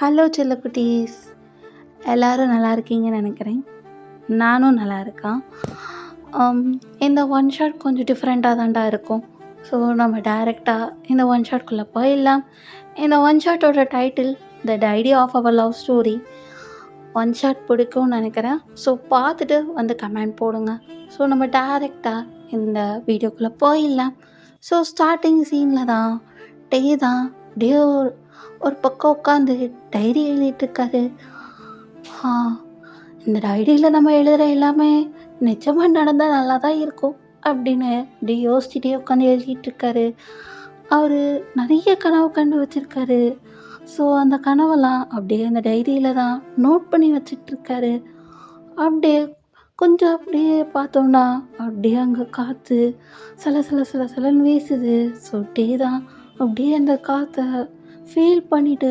Hello செல்லக்குட்டீஸ், எல்லோரும் நல்லா இருக்கீங்கன்னு நினைக்கிறேன். நானும் நல்லா இருக்கேன். இந்த ஒன் ஷாட் கொஞ்சம் டிஃப்ரெண்ட்டாக தான்டா இருக்கும். ஸோ நம்ம டைரெக்டாக இந்த ஒன் ஷாட்குள்ளே போயிடலாம். இந்த ஒன் ஷாட்டோட title the diary of our love story. One shot பிடிக்கும்னு நினைக்கிறேன். ஸோ பார்த்துட்டு வந்து கமெண்ட் போடுங்க. ஸோ நம்ம டைரெக்டாக இந்த வீடியோக்குள்ளே போயிடலாம். ஸோ ஸ்டார்டிங் சீனில் தான் அப்படியே ஒரு பக்கம் உட்காந்து டைரி எழுதிட்டுருக்காரு. இந்த டைரியில் நம்ம எழுதுகிற எல்லாமே நிஜமாக நடந்தால் நல்லா தான் இருக்கும் அப்படின்னு அப்படி யோசிச்சுட்டே உட்காந்து எழுதிட்டுருக்காரு. அவர் நிறைய கனவு கண்டு வச்சுருக்காரு. ஸோ அந்த கனவெல்லாம் அப்படியே அந்த டைரியில் தான் நோட் பண்ணி வச்சிட்ருக்காரு. அப்படியே கொஞ்சம் அப்படியே பார்த்தோன்னா அப்படியே அங்கே காற்று சலன்னு வீசுது. ஸோ தான் அப்படியே அந்த காற்றை ஃபீல் பண்ணிவிட்டு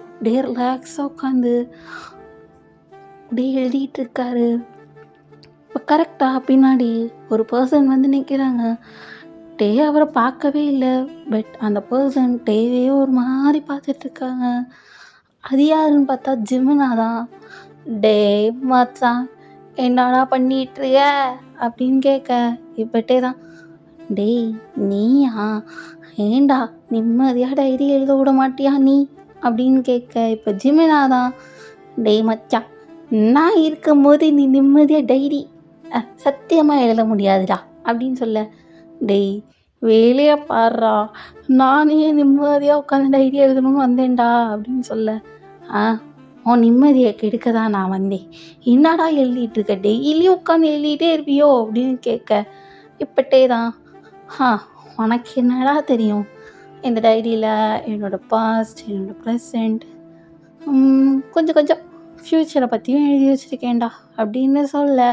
அப்படியே ரிலாக்ஸாக உட்காந்து அப்படியே எழுதிட்டுருக்காரு. இப்போ கரெக்டாக பின்னாடி ஒரு பர்சன் வந்து நிற்கிறாங்க. அவரை பார்க்கவே இல்லை. பட் அந்த பர்சன் டேவையே ஒரு மாதிரி பார்த்துட்ருக்காங்க. அது யாருன்னு பார்த்தா ஜிமினா தான். மச்சான் என்னடா பண்ணிட்டுருக்க அப்படின்னு கேட்க, இப்பட்டே தான் நீயா, ஏண்டா நிம்மதியாக டைரி எழுத விட மாட்டியா நீ அப்படின்னு கேட்க, இப்போ ஜிமினா தான் மச்சான் நான் இருக்கும்போது நீ நிம்மதியாக டைரி சத்தியமாக எழுத முடியாதுடா அப்படின்னு சொல்ல, வேலையை பாடுறா, நானே நிம்மதியாக உட்காந்து டைரி எழுதணும்னு வந்தேன்டா அப்படின்னு சொல்ல, உன் நிம்மதியை கெடுக்க தான் நான் வந்தேன், என்னடா எழுதிட்டுருக்க, டெய்லியும் உட்காந்து எழுதிட்டே இருப்பியோ அப்படின்னு கேட்க, இப்பட்டே தான் உனக்கு என்னடா தெரியும், இந்த டைரியில் என்னோடய பாஸ்ட், என்னோடய ப்ரெசண்ட், கொஞ்சம் ஃப்யூச்சரை பற்றியும் எழுதி வச்சுருக்கேன்டா அப்படின்னு சொல்ல,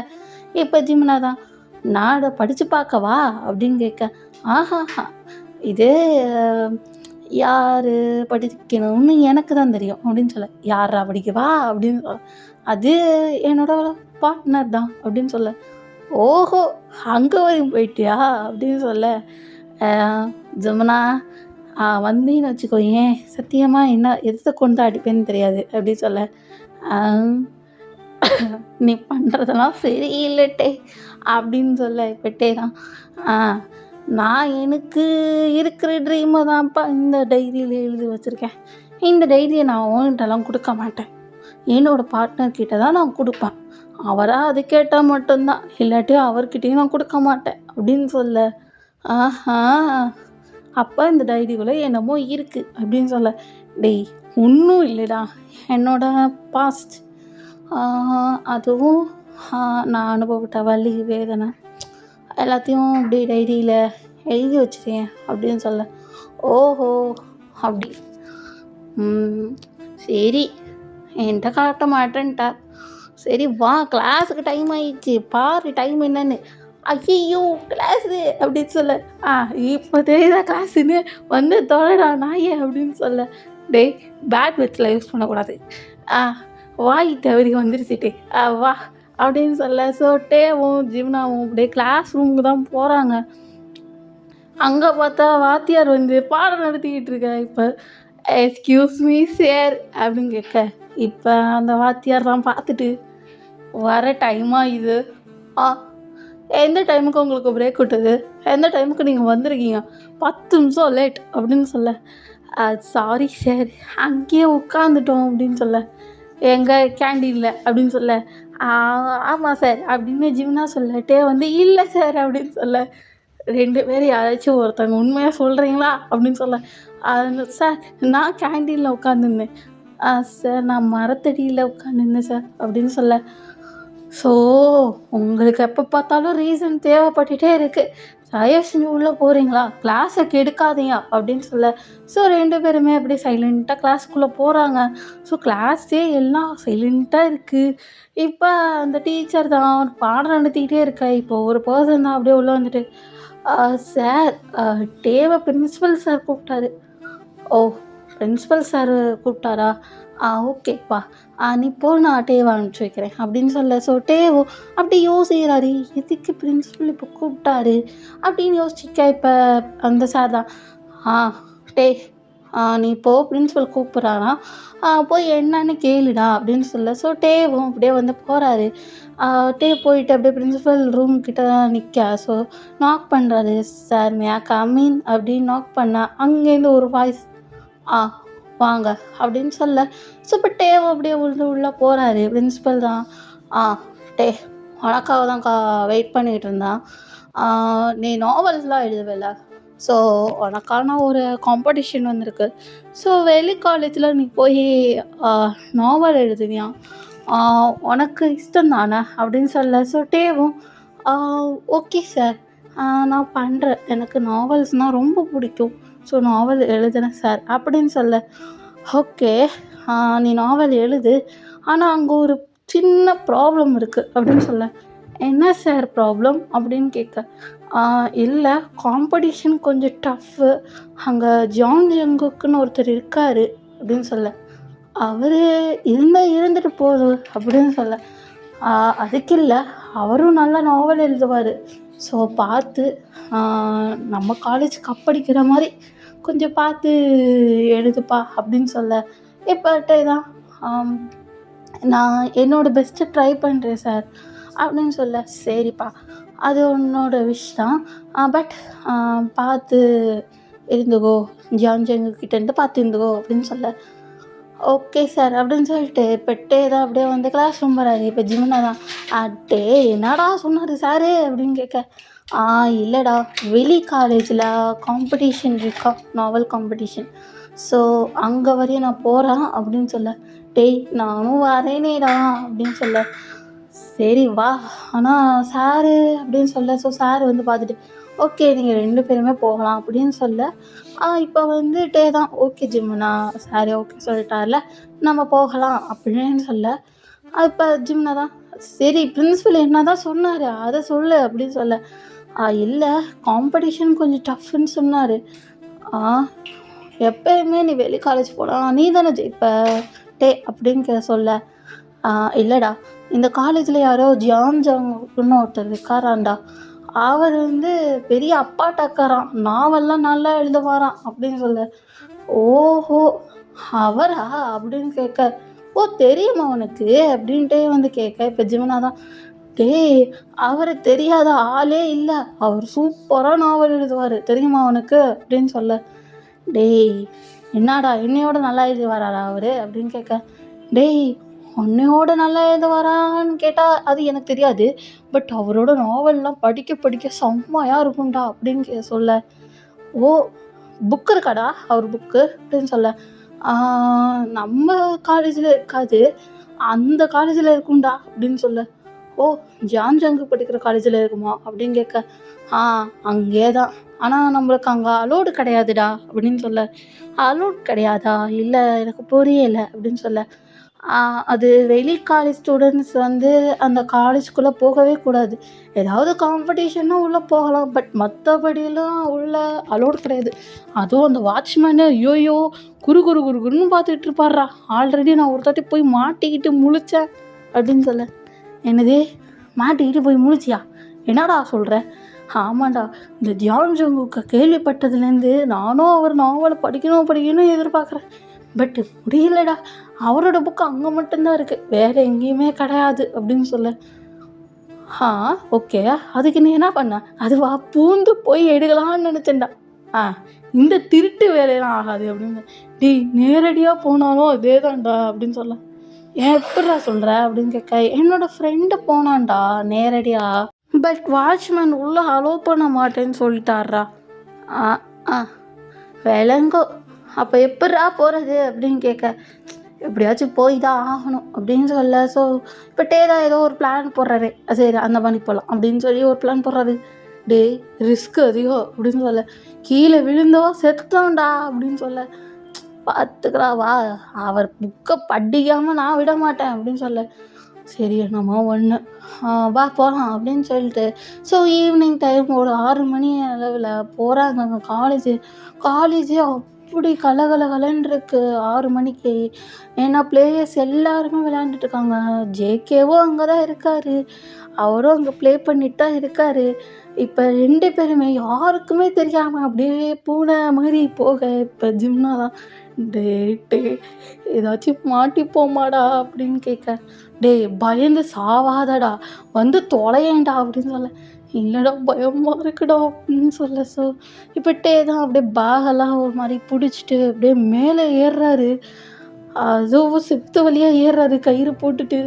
இப்போ ஜிமினா தான் நான் அதை படித்து பார்க்கவா அப்படின்னு கேட்க, இது யார் படிக்கணும்னு எனக்கு தான் தெரியும் அப்படின்னு சொல்ல, யாரா படிக்கவா அப்படின்னு சொல்ல, அது என்னோடய பார்ட்னர் தான் அப்படின்னு சொல்ல, ஓஹோ அங்கே வரையும் போயிட்டியா அப்படின்னு சொல்ல, ஜமுனா வந்தீன்னு வச்சுக்கோ, ஏன் சத்தியமாக என்ன எதை கொண்டு அடிப்பேன்னு தெரியாது அப்படின்னு சொல்ல, நீ பண்ணுறதெல்லாம் சரியில்லட்டே அப்படின்னு சொல்ல, இப்பட்டே தான் நான் எனக்கு இருக்கிற ட்ரீமை தான்ப்பா இந்த டைரியில் எழுதி வச்சுருக்கேன். இந்த டைரியை நான் ஓன்ட்டெல்லாம் கொடுக்க மாட்டேன், என்னோடய பார்ட்னர்கிட்ட தான் நான் கொடுப்பேன், அவராக அது கேட்டால் மட்டும்தான், இல்லாட்டி அவர்கிட்டையும் நான் கொடுக்க மாட்டேன் அப்படின்னு சொல்ல, அப்போ இந்த டைரிக்குள்ளே என்னமோ இருக்குது அப்படின்னு சொல்ல, ஒன்றும் இல்லைடா, என்னோடய பாஸ்ட், அதுவும் நான் அனுபவப்பட்ட வலி வேதனை எல்லாத்தையும் அப்படி டைரியில் எழுதி வச்சுருக்கேன் அப்படின்னு சொல்ல, ஓஹோ அப்படி சரி என்கிட்ட காட்ட மாட்டேன்ட்டார், சரி வா கிளாஸுக்கு டைம் ஆயிடுச்சு பாரு டைம் என்னன்னு, ஐயோ கிளாஸு அப்படின்னு சொல்ல, இப்போ தெரியுதா கிளாஸுன்னு வந்து தொலைடா நாயே அப்படின்னு சொல்ல, பேட் வச்சுல யூஸ் பண்ணக்கூடாது, வாய் தவறி வந்துருச்சுட்டே வா அப்படின்னு சொல்ல, ஸோ டேவும் ஜிம்னாவும் அப்படியே கிளாஸ் ரூமுக்கு தான் போகிறாங்க. அங்கே பார்த்தா வாத்தியார் வந்து பாடம் நடத்திக்கிட்டு இருக்க. இப்போ எக்ஸ்கியூஸ் மீ சார் அப்படின்னு கேட்க, இப்போ அந்த வாத்தியார்லாம் பார்த்துட்டு வர டைமாக இது, எந்த டைமுக்கு உங்களுக்கு பிரேக் விட்டது, எந்த டைமுக்கு நீங்கள் வந்திருக்கீங்க, 10 நிமிஷம் லேட் அப்படின்னு சொல்ல, சாரி சார் அங்கேயே உட்காந்துட்டோம் அப்படின்னு சொல்ல, எங்கள் கேண்டீனில் அப்படின்னு சொல்ல, ஆமாம் சார் அப்படின்னு ஜிம்னா சொல்லட்டே வந்து இல்லை சார் அப்படின்னு சொல்ல, 2 பேர் யாராச்சும் ஒருத்தவங்க உண்மையாக சொல்கிறீங்களா அப்படின்னு சொல்ல, சார் நான் கேண்டீனில் உட்காந்துருந்தேன், சார் நான் மரத்தடியில் உட்காந்துருந்தேன் சார் அப்படின்னு சொல்ல, ஸோ உங்களுக்கு எப்போ பார்த்தாலும் ரீசன் தேவைப்பட்டுட்டே இருக்குது, தயவு செஞ்சு உள்ளே போகிறீங்களா, கிளாஸை கெடுக்காதீங்க அப்படின்னு சொல்ல, ஸோ 2 பேருமே அப்படியே சைலண்ட்டாக கிளாஸ்க்குள்ளே போகிறாங்க. ஸோ கிளாஸே எல்லாம் சைலண்ட்டாக இருக்குது. இப்போ அந்த டீச்சர் தான் ஒரு பாடம் நடத்திக்கிட்டே இருக்கா. இப்போ ஒரு பர்சன் தான் அப்படியே உள்ளே வந்துட்டு, சார் பிரின்ஸிபல் சார் கூப்பிட்டாரு. ஓ பிரின்ஸிபல் சார் கூப்பிட்டாரா, ஓகேப்பா நீ போ, நான் டேவை அனுப்பிச்சி வைக்கிறேன் அப்படின்னு சொல்ல, ஸோ டேவோ அப்படி யோசிக்கிறாரு, எதுக்கு பிரின்ஸிபல் இப்போ கூப்பிட்டாரு அப்படின்னு யோசிச்சிக்க. இப்போ அந்த சார் தான் டே நீ போ பிரின்சிபல் கூப்பிட்றாராம், போய் என்னன்னு கேளுடா அப்படின்னு சொல்ல. ஸோ டேவும் அப்படியே வந்து போகிறாரு. டே போயிட்டு அப்படியே பிரின்சிபல் ரூம் கிட்ட தான் நிற்க. ஸோ நாக் பண்ணுறாரு. Sir May I come in அப்படின்னு நாக் பண்ணா அங்கேருந்து ஒரு வாய்ஸ், ஆ வாங்க அப்படின்னு சொல்ல. ஸோ இப்போ டேவும் அப்படியே உள்ளே போகிறாரு. பிரின்சிபல் தான், ஆ டே உனக்காக தான் வெயிட் பண்ணிகிட்டு இருந்தான். நீ நாவல்ஸ்லாம் எழுதுவல, ஸோ உனக்கான ஒரு காம்படிஷன் வந்திருக்கு. ஸோ வெளி காலேஜில் நீ போய் நாவல் எழுதுவியா, உனக்கு இஷ்டம் தானே அப்படின்னு சொல்ல. ஸோ டேவும் ஓகே சார், நான் பண்ணுறேன், எனக்கு நாவல்ஸ்னால் ரொம்ப பிடிக்கும், ஸோ நாவல் எழுதுறேன் சார் அப்படின்னு சொல்ல. ஓகே, நீ நாவல் எழுது, ஆனால் அங்கே ஒரு சின்ன ப்ராப்ளம் இருக்குது அப்படின்னு சொல்ல. என்ன சார் ப்ராப்ளம் அப்படின்னு கேட்க, இல்லை காம்படிஷன் கொஞ்சம் டஃப்பு, அங்கே ஜான் ஜங்குக்குன்னு ஒருத்தர் இருக்கார் அப்படின்னு சொல்ல. அவர் இருந்துட்டு போதும் அப்படின்னு சொல்ல. அதுக்கு இல்லை, அவரும் நல்லா நாவல் எழுதுவார், ஸோ பார்த்து நம்ம காலேஜ் கப்படிக்கிற மாதிரி கொஞ்சம் பார்த்து எழுதுப்பா அப்படின்னு சொல்ல. இப்போட்டே தான் நான் என்னோடய பெஸ்ட்டு ட்ரை பண்ணுறேன் சார் அப்படின்னு சொல்ல. சரிப்பா, அது உன்னோட விஷ் தான், பட் பார்த்து இருந்துக்கோ, ஜான் ஜங்குக்கிட்டேருந்து பார்த்து இருந்துக்கோ அப்படின்னு சொல்ல. ஓகே சார் அப்படின்னு சொல்லிட்டு பெட்டே தான் அப்படியே வந்து கிளாஸ் ரூம் வராது. இப்போ ஜிம்னா தான், அட்டே என்னடா சொன்னார் சாரு அப்படின்னு கேட்க, இல்லைடா வெளி காலேஜில் காம்படிஷன் இருக்கா, நாவல் காம்படிஷன், ஸோ அங்கே வரையும் நான் போகிறேன் அப்படின்னு சொல்ல. டேய் நானும் வரேனேடா அப்படின்னு சொல்ல. சரி வா, ஆனால் சாரு அப்படின்னு சொல்ல. ஸோ சார் வந்து பார்த்துட்டு, ஓகே நீங்கள் 2 பேருமே போகலாம் அப்படின்னு சொல்ல. இப்போ வந்துட்டே தான், ஓகே ஜிம்னா சாரி ஓகே சொல்லிட்டார்ல, நம்ம போகலாம் அப்படின்னு சொல்ல. இப்போ ஜிம்னா தான், சரி பிரின்சிபல் என்ன தான் சொன்னார் அதை சொல்லு அப்படின்னு சொல்ல. இல்லை காம்படிஷன் கொஞ்சம் டஃப்னு சொன்னார். எப்பயுமே நீ வெளி காலேஜ் போனால் நீ தானே ஜெயிப்ப டே அப்படின்னு சொல்ல. இல்லைடா, இந்த காலேஜில் யாரோ ஜான் ஜங்குன்னு ஒருத்தர் இருக்காராண்டா, அவர் வந்து பெரிய அப்பாட்டக்காரான், நாவல்லாம் நல்லா எழுதுவாராம் அப்படின்னு சொல்ல. ஓஹோ அவரா அப்படின்னு கேட்க, ஓ தெரியுமா உனக்கு அப்படின்ட்டே வந்து கேட்க. இப்போ ஜிம்னா தான், டேய் அவரை தெரியாத ஆளே இல்லை, அவர் சூப்பராக நாவல் எழுதுவார் தெரியுமா உனக்கு அப்படின்னு சொல்ல. டேய் என்னடா என்னையோட நல்லா எழுதுவாரா அவர் அப்படின்னு கேட்க. டேய் உன்னையோட நல்லா எழுதுவாரான்னு கேட்டால் அது எனக்கு தெரியாது, பட் அவரோட நாவல்லாம் படிக்க படிக்க செம்மையாக இருக்கும்டா அப்படின்னு சொல்ல. ஓ புக்கு இருக்காடா அவர் புக்கு அப்படின்னு சொல்ல. நம்ம காலேஜில் இருக்காது, அந்த காலேஜில் இருக்கும்டா அப்படின்னு சொல்ல. ஓ ஜான் ஜங்கு படிக்கிற காலேஜில் இருக்குமா அப்படின்னு கேட்க. அங்கே தான், ஆனால் நம்மளுக்கு அங்கே அலோடு கிடையாதுடா அப்படின்னு சொல்ல. அலோடு கிடையாதா, இல்லை எனக்கு புரியலை அப்படின்னு சொல்ல. அது வெளி காலேஜ் ஸ்டூடெண்ட்ஸ் வந்து அந்த காலேஜ்குள்ளே போகவே கூடாது, ஏதாவது காம்படிஷன்னா உள்ளே போகலாம், பட் மற்றபடியெல்லாம் உள்ளே அலோடு கிடையாது. அதுவும் அந்த வாட்ச்மேனு ஐயோயோ குருன்னு பார்த்துக்கிட்டு இருப்பார்றா, ஆல்ரெடி நான் ஒரு தாட்டி போய் மாட்டிக்கிட்டு முழித்தேன் அப்படின்னு சொல்ல. என்னது மாட்டிக்கிட்டு போய் முழிச்சியா, என்னடா சொல்கிற? ஆமாண்டா, இந்த ஜான் ஜங்குக்கு கேள்விப்பட்டதுலேருந்து நானும் அவர் நாவலை படிக்கணும் எதிர்பார்க்குறேன், பட் முடியலடா, அவரோட புக்கு அங்கே மட்டும்தான் இருக்குது, வேறு எங்கேயுமே கிடையாது அப்படின்னு சொல்ல. ஓகே அதுக்கு நீ என்ன பண்ண? அதுவா பூந்து போய் எடுக்கலான்னு நினச்சேன்டா. இந்த திருட்டு வேலையெல்லாம் ஆகாது அப்படின்னு. டேய் நேரடியாக போனாலும் அதே தான்டா அப்படின்னு சொல்ல. ஏன் எப்படிடா சொல்கிற அப்படின்னு கேட்க. என்னோடய ஃப்ரெண்டு போனான்டா நேரடியாக, பட் வாட்ச்மேன் உள்ளே அலோவ் பண்ண மாட்டேன்னு சொல்லிட்டாரா. விலங்கோ, அப்போ எப்படிரா போகிறது அப்படின்னு கேட்க. எப்படியாச்சும் போய் தான் ஆகணும் அப்படின்னு சொல்ல. ஸோ இப்போ டேதா ஏதோ ஒரு பிளான் போடுறாரு, சரி அந்த மாதிரி போகலாம் அப்படின்னு சொல்லி ஒரு பிளான் போடுறாரு. டே ரிஸ்க் அதிகம் அப்படின்னு சொல்ல. கீழே விழுந்தோம் செத்தோண்டா அப்படின்னு சொல்ல. பார்த்துக்கிறா வா, அவர் புக்கை படிக்காமல் நான் விட மாட்டேன் அப்படின்னு சொல்ல. சரி என்னமோ ஒன்று, வா போகலாம் அப்படின்னு சொல்லிட்டு. ஸோ ஈவினிங் டைம் ஒரு 6 மணி அளவில் போகிறாங்க அங்கே காலேஜே அப்படி கலகலன்னு இருக்கு 6 மணிக்கு. ஏன்னா பிளேயர்ஸ் எல்லாருமே விளையாண்டுட்ருக்காங்க, ஜேகேவும் அங்கே தான் இருக்கார், அவரும் அங்கே ப்ளே பண்ணிட்டு தான் இருக்கார். இப்ப 2 பேருமே யாருக்குமே தெரியாம அப்படியே பூனை மாரி போக, இப்ப ஜிம்னா தான், "டேய் டேய் ஏதாச்சும் மாட்டிப்போமாடா?" அப்படின்னு கேட்க, "டேய் பயந்து சாவாதடா, வந்து தொலையேன்டா" அப்படின்னு சொல்ல, "இல்லடா பயமா இருக்குடா" அப்படின்னு சொல்ல. இப்ப தான் அப்படியே பேகெல்லாம் ஒரு மாரி புடிச்சுட்டு அப்படியே மேலே ஏறுறாரு. அதுவும் செவுத்து வழியா ஏறுறாரு கயிறு போட்டுட்டு.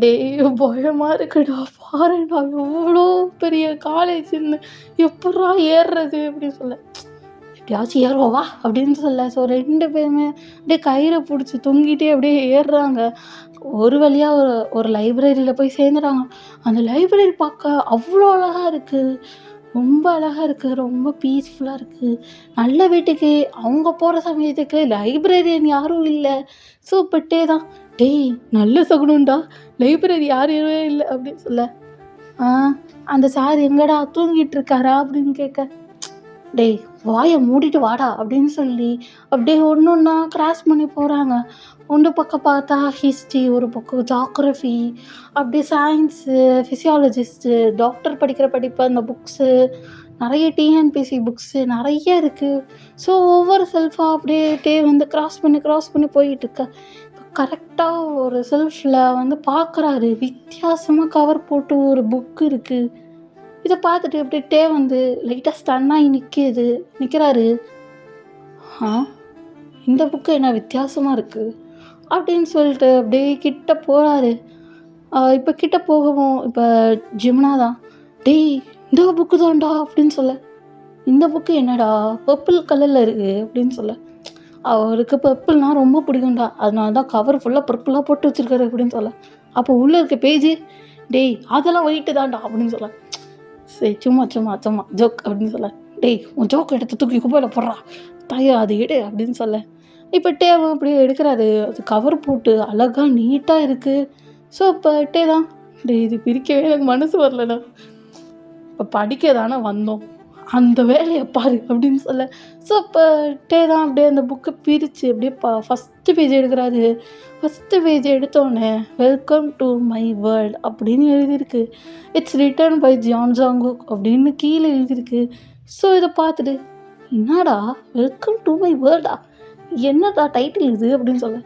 டேய் பயமா இருக்குடா! பாரேன்டா எவ்ளோ பெரிய காலேஜ்ன்னு எப்புட்றா ஏறுறது? அப்படின்னு சொல்ல. எப்படியாச்சும் ஏறுவோம் வா! அப்படின்னு சொல்ல. 2 பேருமே அப்படியே கயிற புடிச்சு தொங்கிட்டே அப்படியே ஏறுறாங்க. ஒரு வழியா ஒரு ஒரு லைப்ரரியில போய் சேர்ந்துட்டாங்க. அந்த லைப்ரரி பார்க்க அவ்ளோ அழகா இருக்கு. ரொம்ப அழகா இருக்கு. ரொம்ப பீஸ்ஃபுல்லா இருக்கு. நல்ல வீட்டுக்கு அவங்க போற சமயத்துக்கு லைப்ரரியன் யாரும் இல்ல. இப்ப தான், "டேய் நல்ல சகுனம்டா. லைப்ரரி யாருமே இல்ல" அப்படின்னு சொல்ல. "ஆ அந்த சார் எங்கடா தூங்கிட்டு இருக்காரா?" அப்படின்னு கேட்க. "டேய் வாய மூடிட்டு வாடா" அப்படின்னு சொல்லி அப்படியே ஒண்ணொண்ணா கிராஸ் பண்ணி போறாங்க. ஒரு பக்கம் பார்த்தா ஹிஸ்ட்ரி, ஒரு பக்கம் ஜியோகிராஃபி, அப்படியே சயின்ஸு, ஃபிசியாலஜிஸ்ட்டு, டாக்டர் படிக்கிற படிப்பு அந்த புக்ஸு, நெறைய டிஎன்பிஎஸ்சி புக்ஸு நெறைய இருக்கு. ஒவ்வொரு செல்ஃபா அப்படியே வந்து கிராஸ் பண்ணி போயிட்டுருக்க. இப்ப கரெக்ட்டா ஒரு செல்ஃப்ல வந்து பார்க்குறாரு. வித்தியாசமா கவர் போட்டு ஒரு புக் இருக்கு. இத பார்த்துட்டு அப்படியே வந்து லைட்டா ஸ்டன் ஆயி நிக்கிறாரு. "ஆ இந்த புக்கு என்ன வித்தியாசமா இருக்கு?" அப்படின்னு சொல்லிட்டு அப்படியே கிட்ட போறாரு. இப்ப கிட்ட போகவும் இப்ப ஜிம்னா தான், "டேய் இந்த புக்கு தான்டா" அப்படின்னு சொல்ல. "இந்த புக்கு என்னடா பர்பிள் கலர்ல இருக்கு" அப்படின்னு சொல்ல. அவருக்கு பர்பிள்னா ரொம்ப பிடிக்கும்டா. அதனால தான் கவர் ஃபுல்லா பர்பிளா போட்டு வச்சிருக்காரு அப்படின்னு சொல்ல. அப்போ உள்ள இருக்க பேஜு, "டேய் அதெல்லாம் ஒயிட்டு தான்டா" அப்படின்னு சொல்ல. சரி சும்மா ஜோக் அப்படின்னு சொல்ல. "டேய் உன் ஜோக்க எடுத்து தூக்கி குப்பையில போடுறா. தாயா அத எடு" அப்படின்னு சொல்ல. இப்ப டேவும் அப்படியே எடுக்குறாரு. அது கவர் போட்டு அழகா நீட்டா இருக்கு. இப்ப தான், "டேய் இது பிரிக்கவே எனக்கு மனசு வரலடா. இப்ப படிக்க தானே வந்தோம். அந்த வேலைய பாரு" அப்படின்னு சொல்ல. இப்ப தான் அப்படியே அந்த புக்க பிரிச்சு அப்படியே ஃபர்ஸ்ட்டு பேஜ் எடுக்குறாரு. ஃபர்ஸ்ட்டு பேஜ் எடுத்தோனே, "வெல்கம் டூ மை வேர்ல்ட்" அப்படின்னு எழுதியிருக்கு. இட்ஸ் ரிட்டன் பை ஜான் ஜாங்குக் அப்படின்னு கீழ எழுதியிருக்கு. இத பார்த்துட்டு, "என்னடா வெல்கம் டூ மை வேர்ல்டா? என்னடா டைட்டில் இது?" அப்படின்னு சொல்ல.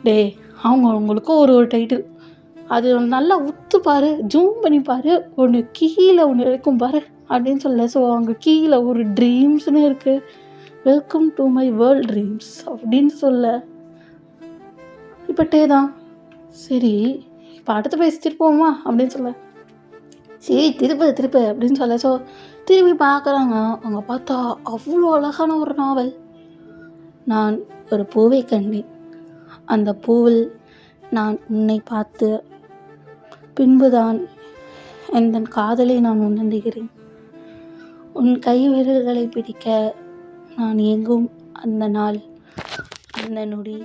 "டேய் அவங்களுக்கும் ஒரு டைட்டில். அது நல்லா உத்து பாரு, ஜூம் பண்ணி பாரு. ஒண்ணு கீழ ஒண்ணு இருக்கும் பாரு" அப்படின்னு சொல்ல. அங்க கீழ ஒரு ட்ரீம்ஸ்ன்னு இருக்கு. "Welcome do my world dreams" அப்படின்னு சொல்ல. இப்ப தான், "சரி இப்ப அடுத்த பேஜ் திருப்புவோமா?" அப்படின்னு சொல்ல. "சரி திருப்பு" அப்படின்னு சொல்ல. திரும்பி பார்க்குறாங்க. அங்க பார்த்தா அவ்ளோ அழகான ஒரு நாவல். "நான் ஒரு பூவை கண்டேன். அந்த பூவில் நான் உன்னை பார்த்து பின்புதான் எந்தன் காதலை நான் உணர்கிறேன். உன் கை விரல்களை பிடிக்க நான் எங்கும் அந்த நாள், அந்த நொடி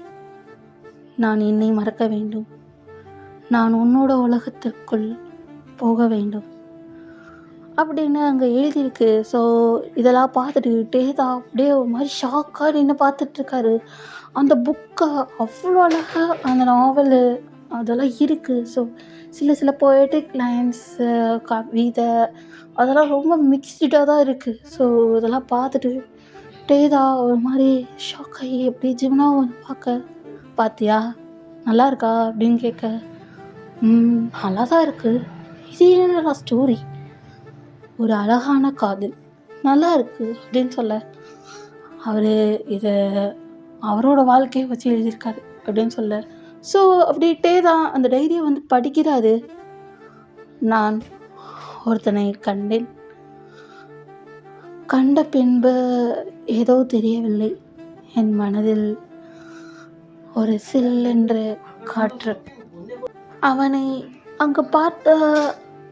நான் என்னை மறக்க வேண்டும். நான் உன்னோட உலகத்திற்குள் போக வேண்டும்" அப்படின்னு அங்கே எழுதியிருக்கு. இதெல்லாம் பார்த்துட்டு தான் அப்படியே ஒரு மாதிரி ஷாக்காக நின்று பார்த்துட்ருக்காரு. அந்த புக்கை அவ்வளோ அழகா அந்த நாவலு அதெல்லாம் இருக்குது. சில பொயட்டிக் லைன்ஸு, கவிதை அதெல்லாம் ரொம்ப மிக்ஸ்டாக தான் இருக்குது. இதெல்லாம் பார்த்துட்டு தான் ஒரு மாதிரி ஷாக் ஆகி அப்படியே ஜிம்னாவை வந்து பார்க்க, "பார்த்தியா நல்லா இருக்கா?" அப்படின்னு கேட்க, நல்லா தான் இருக்குது. இது என்னடா ஸ்டோரி? ஒரு அழகான காதல் நல்லா இருக்குது அப்படின்னு சொல்ல. அவர் இதை அவரோட வாழ்க்கையை வச்சு எழுதியிருக்காரு அப்படின்னு சொல்ல. அப்படின்ட்டே தான் அந்த டைரியை வந்து படிக்கிறாரு. "நான் ஒருத்தனை கண்டேன். கண்ட பின்பு ஏதோ தெரியவில்லை. என் மனதில் ஒரு சில்லென்ற காற்று. அவனை அங்கு பார்த்த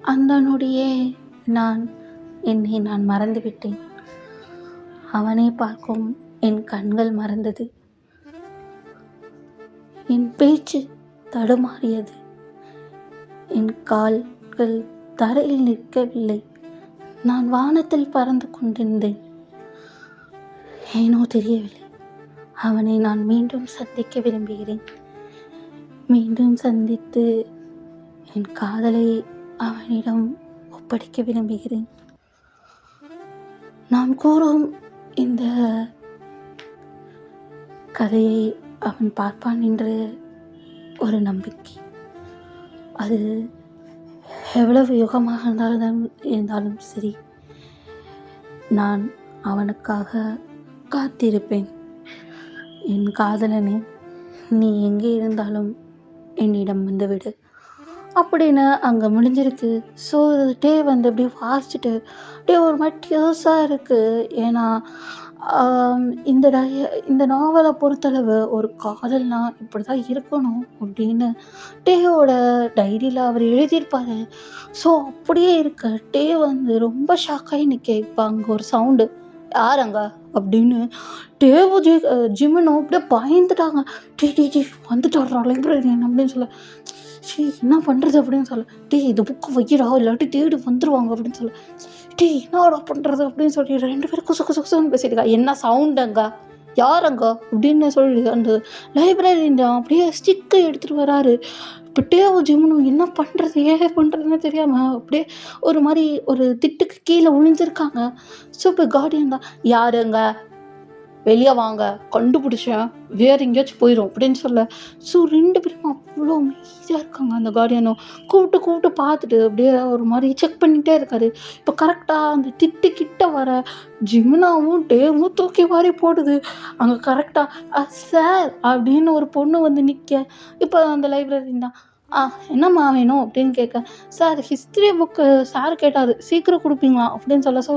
அந்த நொடியே என்னை நான் மறந்துவிட்டேன். அவனை பார்க்கும் என் கண்கள் மறந்தது. என் பேச்சு தடுமாறியது. என் கால்கள் தரையில் நிற்கவில்லை. நான் வானத்தில் பறந்து கொண்டிருந்தேன். ஏனோ தெரியவில்லை. அவனை நான் மீண்டும் சந்திக்க விரும்புகிறேன். மீண்டும் சந்தித்து என் காதலை அவனிடம் ஒப்படைக்க விரும்புகிறேன்" நாம் கூறும் இந்த கதையை அவன் பார்ப்பான் என்று ஒரு நம்பிக்கை. அது எவ்வளவு யுகமாக இருந்தாலும் சரி, நான் அவனுக்காக காத்திருப்பேன். என் காதலனே, நீ எங்கே இருந்தாலும் என்னிடம் வந்துவிடு அப்படின்னு அங்கே முடிஞ்சிருக்கு. ஸோ டே வந்து அப்படியே வாசிச்சுட்டு அப்படியே ஒரு மாதிரி டியர்ஸாக இருக்குது. ஏன்னா இந்த நாவலை பொறுத்தளவு ஒரு காதல்னா இப்படி தான் இருக்கணும் அப்படின்னு டேயோட டைரியில் அவர் எழுதியிருப்பார். ஸோ அப்படியே இருக்க டே வந்து ரொம்ப ஷாக்காகி நிற்க. இப்போ அங்கே ஒரு சவுண்டு, யார் அங்கே அப்படின்னு டேவும் ஜிமினும் அப்படியே பயந்துட்டாங்க. டி வந்துட்டாடுறா லைப்ரரியன் அப்படின்னு சொல்ல, என்ன பண்ணுறது அப்படின்னு சொல்ல, இந்த புக்கு வைக்கிறா இல்லாட்டி தேடி வந்துடுவாங்க அப்படின்னு சொல்ல, என்னடா பண்ணுறது அப்படின்னு சொல்லி 2 பேரும் குசுன்னு பேசிட்டுக்கா. என்ன சவுண்டுங்க, யாருங்க அப்படின்னு சொல்லி அந்த லைப்ரரியன் அப்படியே ஸ்டிக்கை எடுத்துகிட்டு வராரு. இப்போ டேவும் ஜிம்னும் என்ன பண்ணுறது ஏன் பண்ணுறதுன்னு தெரியாமல் அப்படியே ஒரு மாதிரி ஒரு திட்டுக்கு கீழே விழுந்திருக்காங்க. ஸோ இப்போ கார்டியன் தான், யாருங்க வெளியே வாங்க, கண்டுபிடிச்சேன், வேறு எங்கேயாச்சும் போயிடும் அப்படின்னு சொல்ல. ஸோ 2 பேரும் அவ்வளோ அமைதியாக இருக்காங்க. அந்த கார்டியனும் கூப்பிட்டு பார்த்துட்டு அப்படியே ஒரு மாதிரி செக் பண்ணிகிட்டே இருக்காரு. இப்போ கரெக்டாக அந்த திட்டுக்கிட்ட வர ஜிமினாவும் டேவும் தூக்கி வாரி போடுது. அங்கே கரெக்டாக சார் அப்படின்னு ஒரு பொண்ணு வந்து நிற்க. இப்போ அந்த லைப்ரரின் தான், என்னம்மா வேணும் அப்படின்னு கேட்க, சார் ஹிஸ்ட்ரி புக்கு சார் கேட்டார், சீக்கிரம் கொடுப்பீங்களா அப்படின்னு சொல்ல. ஸோ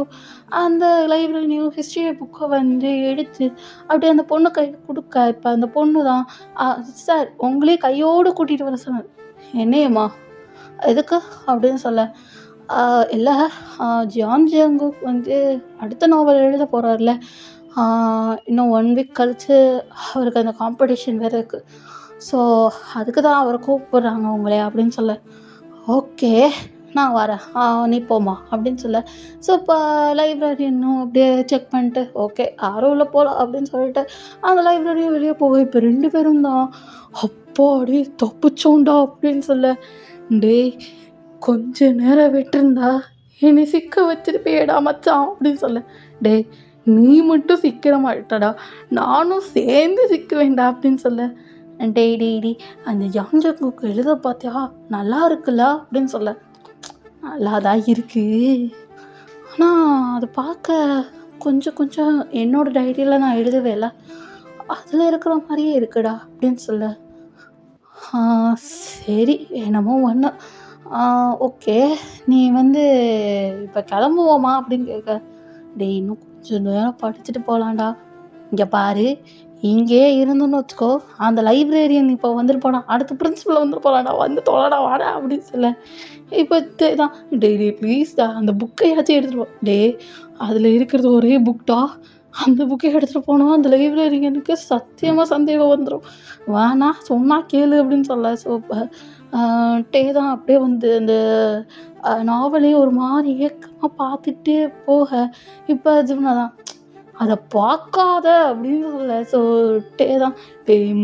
அந்த லைப்ரரியும் ஹிஸ்ட்ரி புக்கை வந்து எடுத்து அப்படியே அந்த பொண்ணு கையில் கொடுக்க. இப்போ அந்த பொண்ணு தான், சார் உங்களே கையோடு கூட்டிகிட்டு வர சொன்னார். என்னையம்மா எதுக்கு அப்படின்னு சொல்ல, இல்லை ஜான் ஜங்குக் வந்து அடுத்த நாவல் எழுத போகிறார்ல, இன்னும் 1 வீக் கழித்து அவருக்கு அந்த காம்படிஷன் வேறு இருக்குது. ஸோ அதுக்கு தான் அவரை கூப்பிட்றாங்க உங்களே அப்படின்னு சொல்ல. ஓகே நான் வரேன், நீ போமா அப்படின்னு சொல்ல. ஸோ இப்போ லைப்ரரியனும் அப்படியே செக் பண்ணிட்டு ஓகே யாரும் உள்ள போகலாம் அப்படின்னு சொல்லிட்டு அந்த லைப்ரரியும் வெளியே போக. இப்போ 2 பேரும் தான், அப்பாடி தப்பிச்சோண்டா அப்படின்னு சொல்ல. டேய் கொஞ்ச நேரம் விட்டுருந்தா என்னை சிக்க வச்சிருப்பேடா மச்சான் அப்படின்னு சொல்ல. டேய் நீ மட்டும் சிக்கிற மாட்டடா, நானும் சேர்ந்து சிக்க வேண்டாம் அப்படின்னு சொல்ல. டெய்டி அந்த ஜான் ஜங்குக் எழுத பார்த்தியா, நல்லா இருக்குல்ல அப்படின்னு சொல்ல. நல்லா தான் இருக்குது, ஆனால் அதை பார்க்க கொஞ்சம் என்னோடய டைரியில் நான் எழுதவேல, அதில் இருக்கிற மாதிரியே இருக்குடா அப்படின்னு சொல்ல. சரி என்னமோ ஒன்று, ஓகே நீ வந்து இப்போ கிளம்புவோமா அப்படின்னு கேட்க. டேய் இன்னும் கொஞ்சம் நேரம் படிச்சுட்டு போகலான்டா. இங்கே பாரு, இங்கே இருந்துன்னு வச்சுக்கோ, அந்த லைப்ரரியன் இப்போ வந்துட்டு போனா, அடுத்த பிரின்சிபல் வந்துட்டு போகலாண்டா, வந்து தொலைடா வாடா அப்படின்னு சொல்ல. இப்போ தான் டே ப்ளீஸ்டா அந்த புக்கையாச்சும் எடுத்துகிட்டு போ. அதில் இருக்கிறது ஒரே புக்டா, அந்த புக்கை எடுத்துகிட்டு போனோம், அந்த லைப்ரரியனுக்கு சத்தியமாக சந்தேகம் வந்துடும், வேணா சொன்னால் கேளு அப்படின்னு சொல்ல. ஸோ இப்போ தான் அப்படியே வந்து அந்த நாவலே ஒரு மாதிரி ஏக்கமாக பார்த்துட்டே போக. இப்போ ஜிம்னா தான், அதை பார்க்காத அப்படின்னு சொல்ல. ஸோ தான்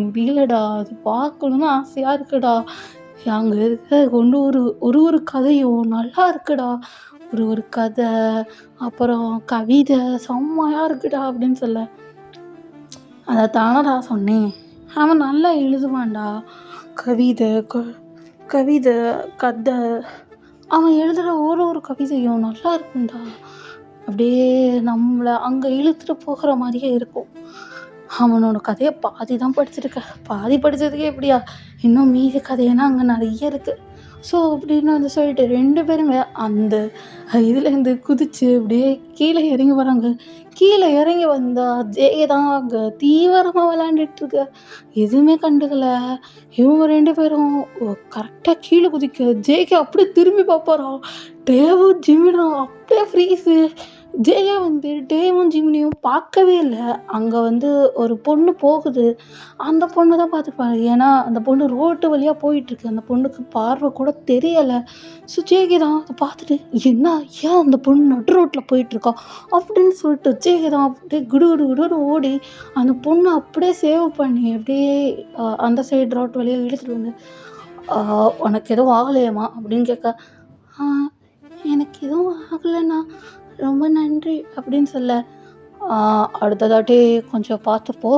முடியலடா, அது பார்க்கணுன்னு ஆசையாக இருக்குடா, அங்கே இருக்க ஒரு கதையும் நல்லா இருக்குடா, ஒரு கதை அப்புறம் கவிதை செம்மையாக இருக்குடா அப்படின்னு சொல்ல. அதை தானடா சொன்னேன், அவன் நல்லா எழுதுவான்டா, கவிதை கதை, அவன் எழுதுகிற ஒரு கவிதையும் நல்லா இருக்கும்டா, அப்படியே நம்மளை அங்கே இழுத்துட்டு போகிற மாதிரியே இருக்கும். அவனோட கதையை பாதி தான் படிச்சிருக்க, பாதி படித்ததுக்கே எப்படியா, இன்னும் மீதி கதையெல்லாம் அங்கே நிறைய இருக்குது. ஸோ அப்படின்னு வந்து சொல்லிட்டு 2 பேருமே அந்த இதுலேருந்து குதித்து அப்படியே கீழே இறங்கி வராங்க. கீழே இறங்கி வந்தால் ஜெய தான் அங்கே தீவிரமாக விளையாண்டுட்ருக்க, எதுவுமே கண்டுக்கல. இவங்க 2 பேரும் கரெக்டாக கீழே குதிக்க, ஜெய்க்கு அப்படியே திரும்பி பார்ப்பாராம். டேவும் ஜிமினும் அப்படியே ஃப்ரீஸு. ஜெயா வந்து டேவும் ஜிமினியும் பார்க்கவே இல்லை. அங்கே வந்து ஒரு பொண்ணு போகுது, அந்த பொண்ணு தான் பார்த்துருப்பாரு. ஏன்னா அந்த பொண்ணு ரோட்டு வழியாக போயிட்டுருக்கு, அந்த பொண்ணுக்கு பார்வை கூட தெரியலை. ஸோ ஜேகே தான் அதை பார்த்துட்டு, ஏன் அந்த பொண்ணு நடு ரோட்டில் போயிட்டுருக்கா அப்படின்னு சொல்லிட்டு ஜேகே தான் அப்படியே குடு ஓடி அந்த பொண்ணை அப்படியே சேவ் பண்ணி அப்படியே அந்த சைடு ரோட்டு வழியாக இழுத்துட்டு வந்து, உனக்கு எதுவும் ஆகலையம்மா அப்படின்னு கேட்க, எனக்கு எதுவும் ஆகலைண்ணா, ரொம்ப நன்றி அப்படின்னு சொல்ல, "ஆ அடுத்த தாட்டி கொஞ்சம் பார்த்துப்போ.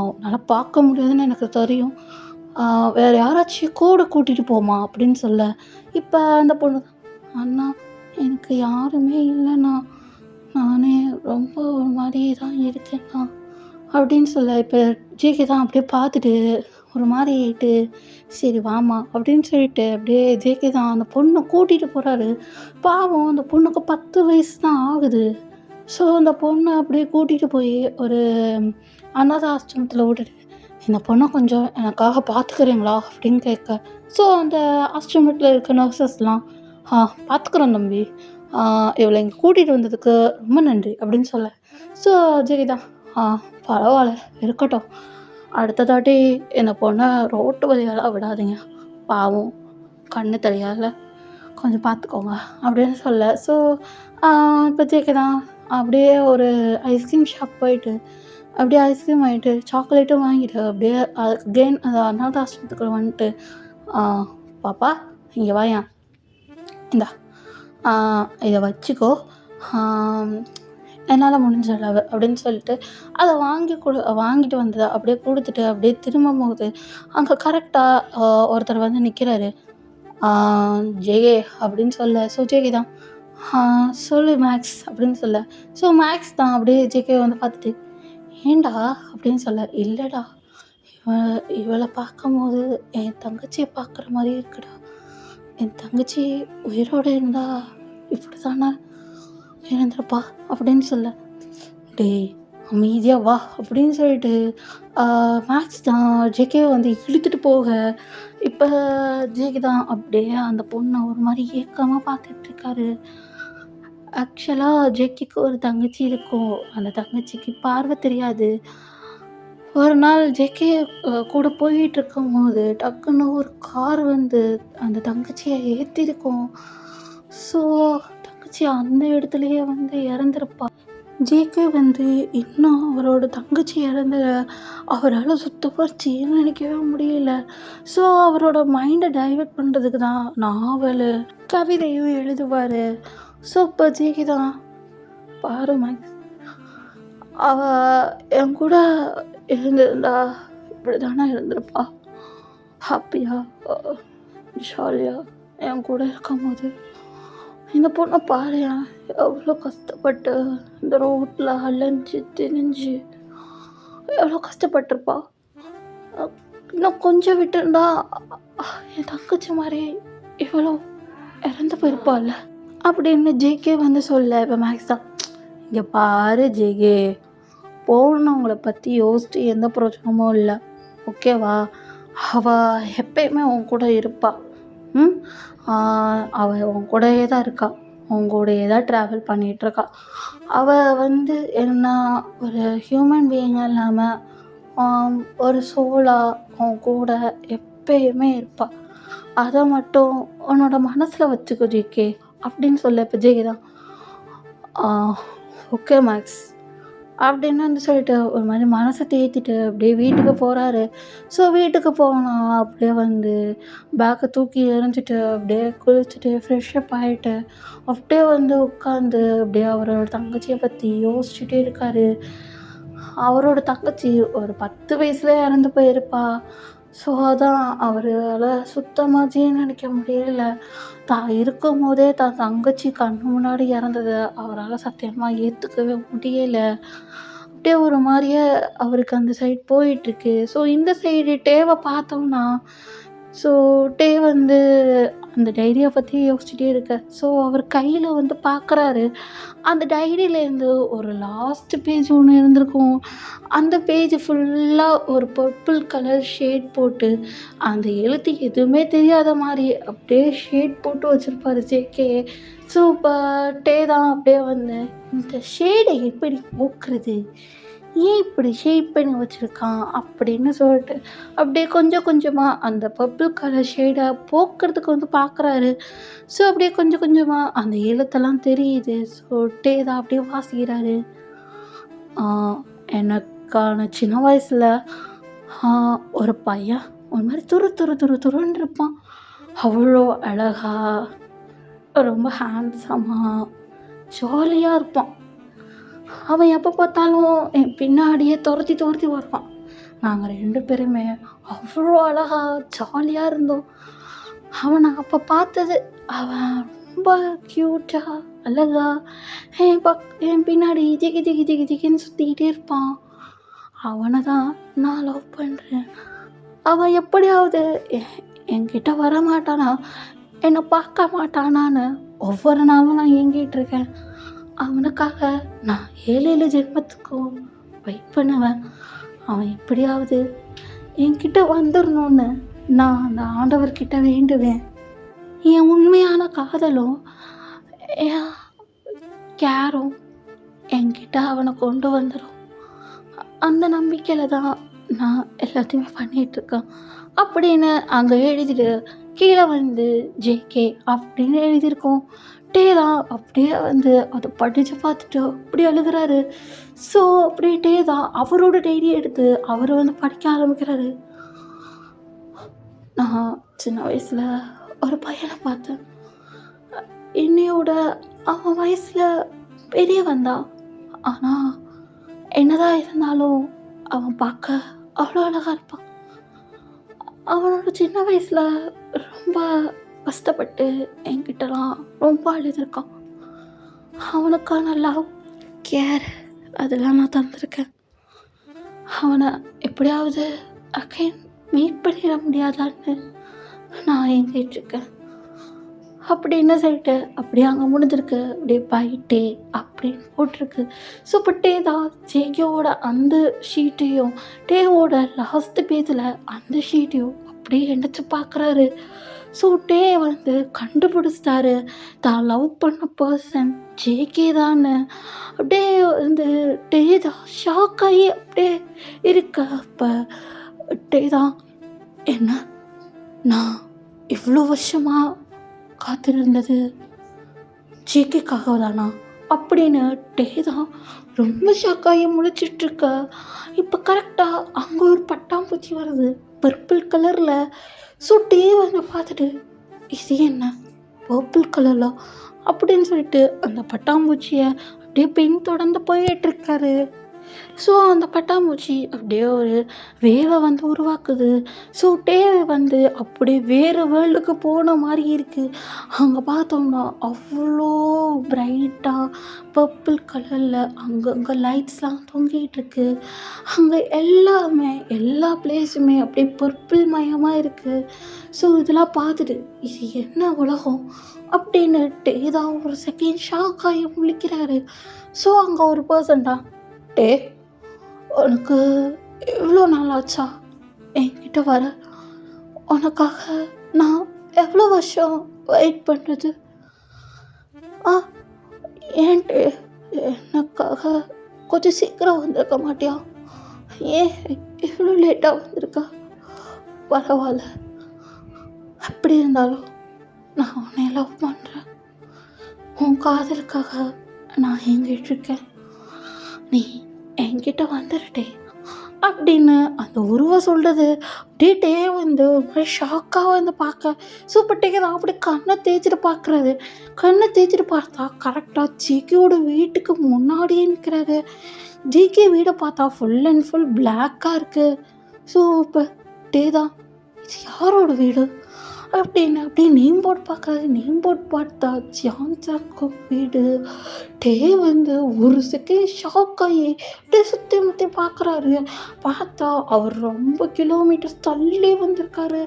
உன்னால பார்க்க முடியாதுன்னு எனக்கு தெரியும். ஆ வேற யாராச்சும் கூட கூட்டிட்டு போம்மா" அப்படின்னு சொல்ல, இப்ப அந்த பொண்ணு, "அண்ணா எனக்கு யாருமே இல்லண்ணா. நானே ரொம்ப ஒரு மாரி தான் இருக்கேன்ண்ணா" அப்படின்னு சொல்ல, இப்ப ஜிகே தான் அப்படியே பார்த்துட்டு ஒரு மாரி ஆயிட்டு, "சரி வாம்மா" அப்படின்னு சொல்லிட்டு அப்படியே ஜேகே தான் அந்த பொண்ண கூட்டிட்டு போறாரு. பாவம் அந்த பொண்ணுக்கு 10 வயசு தான் ஆகுது. ஸோ அந்த பொண்ண அப்படியே கூட்டிட்டு போய் ஒரு அநாத ஆசிரமத்தில விட்டுட்டு, "இந்த பொண்ண கொஞ்சம் எனக்காக பார்த்துக்கிறீங்களா?" அப்படின்னு கேட்க, ஸோ அந்த ஆசிரமத்தில இருக்க நர்சஸ்லாம், பார்த்துக்குறோம் தம்பி. ஆ இவள இங்க கூட்டிட்டு வந்ததுக்கு ரொம்ப நன்றி" அப்படின்னு சொல்ல, ஸோ ஜெகிதா, "ஆ பரவால்ல இருக்கட்டும். அடுத்த தாட்டி இந்த பொண்ண ரோட்டு வழியாலாம் விடாதீங்க. பாவம் கண்ணு தெரியாதுல்ல. கொஞ்சம் பார்த்துக்கோங்க" அப்படின்னு சொல்ல, ஸோ இப்போ ஜேகே தான் அப்படியே ஒரு ஐஸ்கிரீம் ஷாப் போயிட்டு, அப்படியே ஐஸ்கிரீம் வாங்கிட்டு, சாக்லேட்டும் வாங்கிட்டு, அப்படியே அகெயின் அந்த அநாத ஆசிரமத்துக்குள்ள வந்துட்டு, "ஆ பாப்பா இங்க வாயேன். இந்தா இத வச்சுக்கோ. ஆம் என்னால முடிஞ்ச அளவு" அப்படின்னு சொல்லிட்டு அத வாங்கிட்டு வந்தத அப்படியே குடுத்துட்டு, அப்படியே திரும்பும்போது அங்க கரெக்ட்டா ஒருத்தர் வந்து நிக்கிறாரு. ஆ "ஜெயே" அப்படின்னு சொல்ல, ஸோ ஜேகே தான், "ஆ சொல்லு மேக்ஸ்" அப்படின்னு சொல்ல, ஸோ மேக்ஸ் தான் அப்படியே ஜேகேவ வந்து பார்த்துட்டு, "ஏன்டா?" அப்படின்னு சொல்ல, "இல்லடா, இவ இவள பார்க்கும்போது என் தங்கச்சிய பார்க்குற மாரியே இருக்குடா. என் தங்கச்சி உயிரோட இருந்தா இப்படிதானே இருந்திருப்பா" அப்படின்னு சொல்ல, "டேய் அமைதியா வா" அப்படின்னு சொல்லிட்டு ஆ மேக்ஸ் தான் ஜேகேவ வந்து இழுத்துட்டு போக, இப்ப ஜேகே தான் அப்படியே அந்த பொண்ண ஒரு மாரி ஏக்கமா பார்த்துட்ருக்காரு. ஆக்சுவலா ஜேகேக்கு ஒரு தங்கச்சி இருக்கும். அந்த தங்கச்சிக்கு பார்வை தெரியாது. ஒரு நாள் ஜேகே கூட போயிட்டுருக்கும்போது, டக்குன்னு ஒரு கார் வந்து அந்த தங்கச்சிய ஏத்திருக்கும். ஸோ தங்கச்சி அந்த இடத்துலயே வந்து இறந்திருப்பா. ஜேகே வந்து இன்னும் அவரோட தங்கச்சி இறந்தத அவரால சுத்தமா ஜீரணிக்கவே முடியல. ஸோ அவரோட மைண்ட டைவர்ட் பண்ணுறதுக்கு தான் நாவலு, கவிதையும் எழுதுவாரு. ஸோ இப்போ ஜேகே தான், "பாரு மேக்ஸ், அவ என் கூட இருந்திருந்தா இப்படிதானே இருந்திருப்பா. ஹாப்பியா, அ ஜாலியா என் கூட இருக்கும்போது. இந்த பொண்ண பாரேன், எவ்வளோ கஷ்டப்பட்டு இந்த ரோட்ல அலைஞ்சு திரிஞ்சு எவ்வளோ கஷ்டப்பட்டுருப்பா. அ இன்னும் கொஞ்சம் விட்டுருந்தா என் தங்கச்சி மாரி இவளும் இறந்து போயிருப்பாள்ல" அப்படின்னு ஜேகே வந்து சொல்ல, இப்போ மேக்ஸ் தான், "இங்க பாரு ஜேகே, போனவங்கள பத்தி யோசிச்சு எந்த பிரயோஜனமும் இல்ல. ஓகேவா? அவ எப்பயுமே உன் கூட இருப்பா. ம். ஆ அவ உன் கூடயே தான் இருக்கா. உன் கூடயே தான் ட்ராவல் பண்ணிகிட்ருக்கா. அவ வந்து என்ன ஒரு ஹியூமன் பீயிங்கா இல்லாம, ஒரு சோலா உன் கூட எப்பயுமே இருப்பா. அத மட்டும் உன்னோட மனசுல வச்சுக்கோ ஜேகே" அப்படின்னு சொல்ல, இப்போ ஜேகே தான், "ஆ ஓகே மேக்ஸ்" அப்படின்னு வந்து சொல்லிட்டு ஒரு மாரி மனச தேத்திட்டு அப்படியே வீட்டுக்கு போறாரு. ஸோ வீட்டுக்கு போனா அப்படியே வந்து பேக்க தூக்கி எறிஞ்சிட்டு, அப்படியே குளிச்சுட்டு, ஃப்ரெஷ்அப் ஆயிட்டு, அப்படியே வந்து உட்காந்து அப்படியே அவரோட தங்கச்சிய பத்தி யோசிச்சுட்டே இருக்காரு. அவரோட தங்கச்சி ஒரு 10 வயசுலயே இறந்து போயிருப்பா. ஸோ அதான் அவரால சுத்தமா ஜீரணிக்க முடியல. தான் இருக்கும்போதே தான் தங்கச்சி கண்ணு முன்னாடி இறந்தத அவரால சத்தியமா ஏத்துக்கவே முடியல. அப்படியே ஒரு மாரியே அவருக்கு அந்த சைட் போயிட்டுருக்கு. ஸோ இந்த சைடு டேவ பார்த்தோம்னா, ஸோ டே வந்து அந்த டைரிய பத்தி யோசிச்சுட்டே இருக்க. ஸோ அவர் கையில வந்து பார்க்குறாரு. அந்த டைரியிலேருந்து ஒரு லாஸ்ட் பேஜ் ஒண்ணு இருந்திருக்கும். அந்த பேஜ் ஃபுல்லா ஒரு பர்பிள் கலர் ஷேட் போட்டு, அந்த எழுத்து எதுவுமே தெரியாத மாரி அப்படியே ஷேட் போட்டு வச்சிருப்பாரு ஜேகே. ஸோ இப்ப டே தான் அப்படியே வந்து, "இந்த ஷேட எப்படி போக்குறது? ஏன் இப்படி ஷேட் பண்ணி வச்சிருக்கான்?" அப்படின்னு சொல்லிட்டு அப்படியே கொஞ்சம் கொஞ்சமா அந்த பர்பிள் கலர் ஷேட போக்குறதுக்கு வந்து பார்க்குறாரு. ஸோ அப்படியே கொஞ்சம் கொஞ்சமா அந்த எழுத்தெல்லாம் தெரியுது. ஸோ டே தான் அப்படியே வாசிக்கிறாரு. ஆ எனக்கான சின்ன வயசுல ஆ ஒரு பையன் ஒரு மாரி துரு துரு துரு துருன்னு இருப்பான். அவ்வளோ அழகா, ரொம்ப ஹேண்ட்ஸமா, ஜாலியாக இருப்பான். அவன் எப்போ பார்த்தாலும் என் பின்னாடியே துரத்தி துரத்தி வருவான். நாங்கள் 2 பேருமே அவ்வளோ அழகா ஜாலியாக இருந்தோம். அவனை அப்போ பார்த்தது, அவன் ரொம்ப க்யூட்டாக அழகா என் பின்னாடி ஜிகி ஜிகி ஜிகி ஜிகின்னு சுற்றிக்கிட்டே இருப்பான். அவனை தான் நான் லவ் பண்ணுறேன். அவன் எப்படியாவது என்கிட்ட வரமாட்டானா, என்னை பார்க்க மாட்டானான்னு ஒவ்வொரு நாளும் நான் ஏங்கிட்டு இருக்கேன். அவனுக்காக நான் 7 ஜென்மத்துக்கும் வெயிட் பண்ணுவேன். அவன் எப்படியாவது என்கிட்ட வந்துடணும்னு நான் அந்த ஆண்டவர்கிட்ட வேண்டுவேன். என் உண்மையான காதலும் என் கேரும் என்கிட்ட அவனை கொண்டு வந்துடும். அந்த நம்பிக்கையில் தான் நான் எல்லாத்தையுமே பண்ணிகிட்ருக்கேன் அப்படின்னு அங்கே எழுதிட்டு கீழே வந்து ஜேகே அப்படின்னு எழுதியிருக்கோம். தான் அப்படியே வந்து அதை படித்து பார்த்துட்டு அப்படி அழுகிறாரு. ஸோ அப்படியே தான் அவரோட டைரி எடுத்து அவர் வந்து படிக்க ஆரம்பிக்கிறாரு. நான் சின்ன வயசில் ஒரு பையனை பார்த்தேன். என்னையோட அவன் வயசில் பெரியவன் தான். ஆனால் என்னதான் இருந்தாலும் அவன் பார்க்க அவ்வளோ அழகாக இருப்பான். அவனோட சின்ன வயசில் ரொம்ப கஷ்டப்பட்டு என்கிட்டலாம் ரொம்ப அழுதுருக்கான். அவனுக்கான லவ், கேர் அதெல்லாம் நான் தந்திருக்கேன். அவனை எப்படியாவது அகைன் மீட் பண்ணிட முடியாதான்னு நான் ஏங்கிட்டுருக்கேன். அப்படின்னு சொல்லிட்டு அப்படியே அங்கே முடிஞ்சிருக்கு. அப்படியே பைட்டே அப்படின்னு போட்டிருக்கு. ஸோ இப்போ தான் ஜேகேவோட அந்த ஷீட்டையும் டேவோட லாஸ்ட் பேஜில் அந்த ஷீட்டையும் அப்படியே எந்திரிச்சு பார்க்குறாரு. ஸோ வந்து கண்டுபிடிச்சிட்டாரு தான் லவ் பண்ண பர்சன் ஜேகே தான்னு. அப்படியே வந்து தான் ஷாக் ஆகி அப்படியே இருக்க. அப்போ தான் என்ன, நான் இவ்வளோ வருஷமாக காத்திருந்தது ஜேகேக்காக தானா அப்படின்னு தான் ரொம்ப ஷாக்காகி முழிச்சிட்ருக்க. இப்போ கரெக்டாக அங்கே ஒரு பட்டாம்பூச்சி வருது பர்பிள் கலரில். ஸோ வந்து பார்த்துட்டு இது என்ன பர்பிள் கலரில் அப்படின்னு சொல்லிட்டு அந்த பட்டாம்பூச்சியை அப்படியே பின்தொடர்ந்து போயிட்டுருக்காரு. ஸோ அந்த பட்டாம்பூச்சி அப்படியே ஒரு வேவை வந்து உருவாக்குது. ஸோ வந்து அப்படியே வேறு வேர்ல்டுக்கு போன மாதிரி இருக்குது. அங்கே பார்த்தோம்னா அவ்வளோ பிரைட்டாக பர்பிள் கலரில் அங்கங்கே லைட்ஸ்லாம் தொங்கிகிட்ருக்கு. அங்கே எல்லாமே எல்லா பிளேஸுமே அப்படியே பர்பிள் மயமாக இருக்குது. ஸோ இதெல்லாம் பார்த்துட்டு இது என்ன உலகம் அப்படின்னு தான் ஒரு செகண்ட் ஷாக் ஆகி முழிக்கிறாரு. ஸோ அங்கே ஒரு பர்சன்டா உனக்கு எவ்வளோ நாள் ஆச்சா என்கிட்ட வர? உனக்காக நான் எவ்வளோ வருஷம் வெயிட் பண்ணுறது? ஏன்ட்டு எனக்காக கொஞ்சம் சீக்கிரம் வந்திருக்க மாட்டியா? ஏன் இவ்வளோ லேட்டாக வந்திருக்கா? பரவாயில்ல, அப்படி இருந்தாலும் நான் உன்னை லவ் பண்ணுறேன். உன் காதலுக்காக நான் எங்கிட்டிருக்கேன். நீ என்கிட்ட வந்துடுட்டே அப்படின்னு அந்த உருவம் சொல்கிறது. அப்படியே வந்து ஒரு மாதிரி ஷாக்காக வந்து பார்க்க. சூப்பர் தான் அப்படி கண்ணை தேய்ச்சிட்டு பார்க்குறாரு. கண்ணை தேய்ச்சிட்டு பார்த்தா கரெக்டாக ஜிகேயோட வீட்டுக்கு முன்னாடியே நிற்கிறாரு. ஜிகே வீடை பார்த்தா ஃபுல் அண்ட் ஃபுல் பிளாக்காக இருக்குது. ஸோ இப்போ தான் இது யாரோட வீடு அப்படின்னு அப்படியே நேம் போர்டு பார்க்குறாரு. நேம் போர்டு பார்த்தா ஜான்சனுக்கு வீடு. வந்து ஒரு செகண்ட் ஷாக் ஆகி அப்படியே சுற்றி முற்றி பார்க்குறாரு. பார்த்தா அவர் ரொம்ப கிலோமீட்டர்ஸ் தள்ளி வந்திருக்காரு.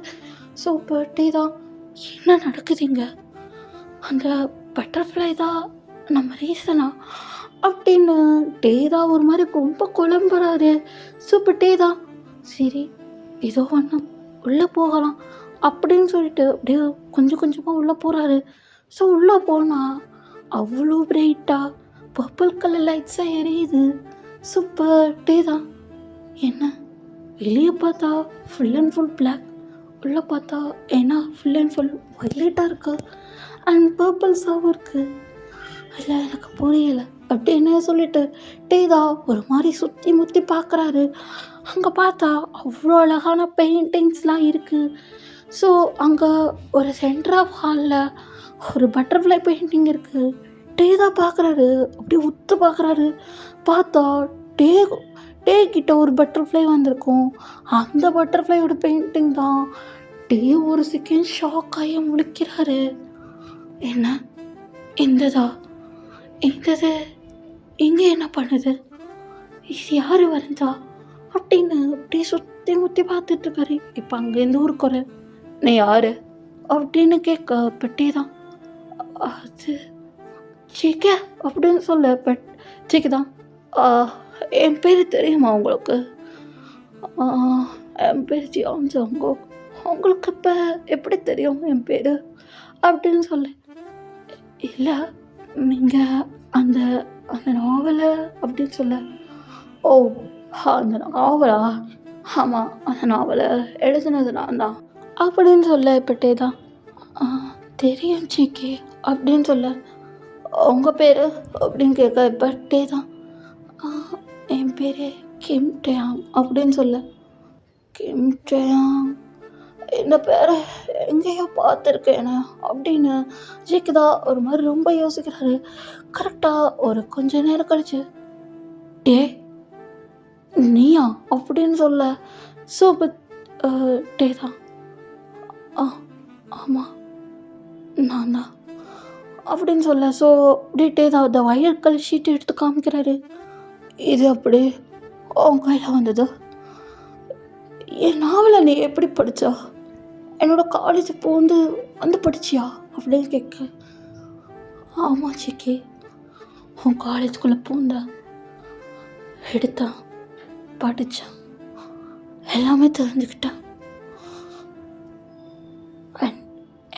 ஸோ இப்போ தான் என்ன நடக்குதுங்க, அந்த பட்டர்ஃப்ளை தான் நம்ம ரீசனா அப்படின்னு தான் ஒரு மாதிரி ரொம்ப குழம்புறாரு. ஸோ இப்போ தான் சரி ஏதோ ஒன்று உள்ளே போகலாம் அப்படின்னு சொல்லிட்டு அப்படியே கொஞ்சம் கொஞ்சமாக உள்ளே போகிறாரு. ஸோ உள்ளே போனால் அவ்வளோ பிரைட்டாக பர்பிள் கலர் லைட்ஸாக எரியுது. சூப்பர் தான் என்ன வெளியே பார்த்தா ஃபுல் அண்ட் ஃபுல் பிளாக், உள்ளே பார்த்தா ஏன்னா ஃபுல் அண்ட் ஃபுல் வைலட்டாக இருக்குது அண்ட் பர்பிள்ஸாகவும் இருக்குது. இல்லை எனக்கு புரியலை அப்படின்னு சொல்லிட்டு தான் ஒரு மாதிரி சுற்றி முற்றி பார்க்குறாரு. அங்கே பார்த்தா அவ்வளோ அழகான பெயிண்டிங்ஸ்லாம் இருக்குது. ஸோ அங்கே ஒரு சென்டர் ஆஃப் ஹாலில் ஒரு பட்டர்ஃப்ளை பெயிண்டிங் இருக்குது. டே தான் பார்க்குறாரு. அப்படியே உத்து பார்க்குறாரு. பார்த்தா டே டே கிட்ட ஒரு பட்டர்ஃப்ளை வந்திருக்கும். அந்த பட்டர்ஃப்ளையோட பெயிண்டிங் தான். டே ஒரு செகண்ட் ஷாக் ஆகி முழிக்கிறாரு. என்ன இந்ததா? இந்தது இங்கே என்ன பண்ணுது? இது யார் வரைஞ்சா? அப்படின்னு அப்படியே சுற்றி முற்றி பார்த்துட்ருக்காரு. இப்போ அங்கேருந்து ஒரு குரல், நீ யார் அப்படின்னு கேட்க பெட்டி தான். அது சிக்க அப்படின்னு சொல்ல பட் சிக்கு தான். என் பேர் தெரியுமா உங்களுக்கு? என் பேர் ஜியான் ஜாங்கோ. உங்களுக்கு இப்போ எப்படி தெரியும் என் பேர் அப்படின்னு சொல்ல, இல்லை நீங்கள் அந்த அந்த நாவலை அப்படின்னு சொல்ல, ஓ அந்த நாவலா? ஆமாம், அந்த நாவலை எழுதுனது நான் தான் அப்படின்னு சொல்ல பெட்டே தான். தெரியும் சிக்கி அப்படின்னு சொல்ல, உங்கள் பேர் அப்படின்னு கேட்க பெட்டே தான். என் பேர் கிம் டேயாங் அப்படின்னு சொல்ல, கிம் டேயாங் இந்த பேரை எங்கேயோ பார்த்துருக்கேன்னு அப்படின்னு ஜிக்குதா ஒரு மாதிரி ரொம்ப யோசிக்கிறாரு. கரெக்டாக ஒரு கொஞ்ச நேரம் கழிச்சு, டே நீயா அப்படின்னு சொல்ல, ஸோ டே தான். ஆமாம் நான் தான் அப்படின்னு சொல்ல, ஸோ டே தான் அந்த வயற்கல் ஷீட் எடுத்து காமிக்கிறாரு. இது அப்படியே உன் கையில் வந்தது. என் நாவலை நீ எப்படி படித்தா? என்னோட காலேஜ் இப்போ வந்து படிச்சியா அப்படின்னு கேட்க, ஆமாம் சிக்கி, உன் காலேஜுக்குள்ளே பூந்தா எடுத்தான் படித்தான் எல்லாமே தெரிஞ்சுக்கிட்டேன்.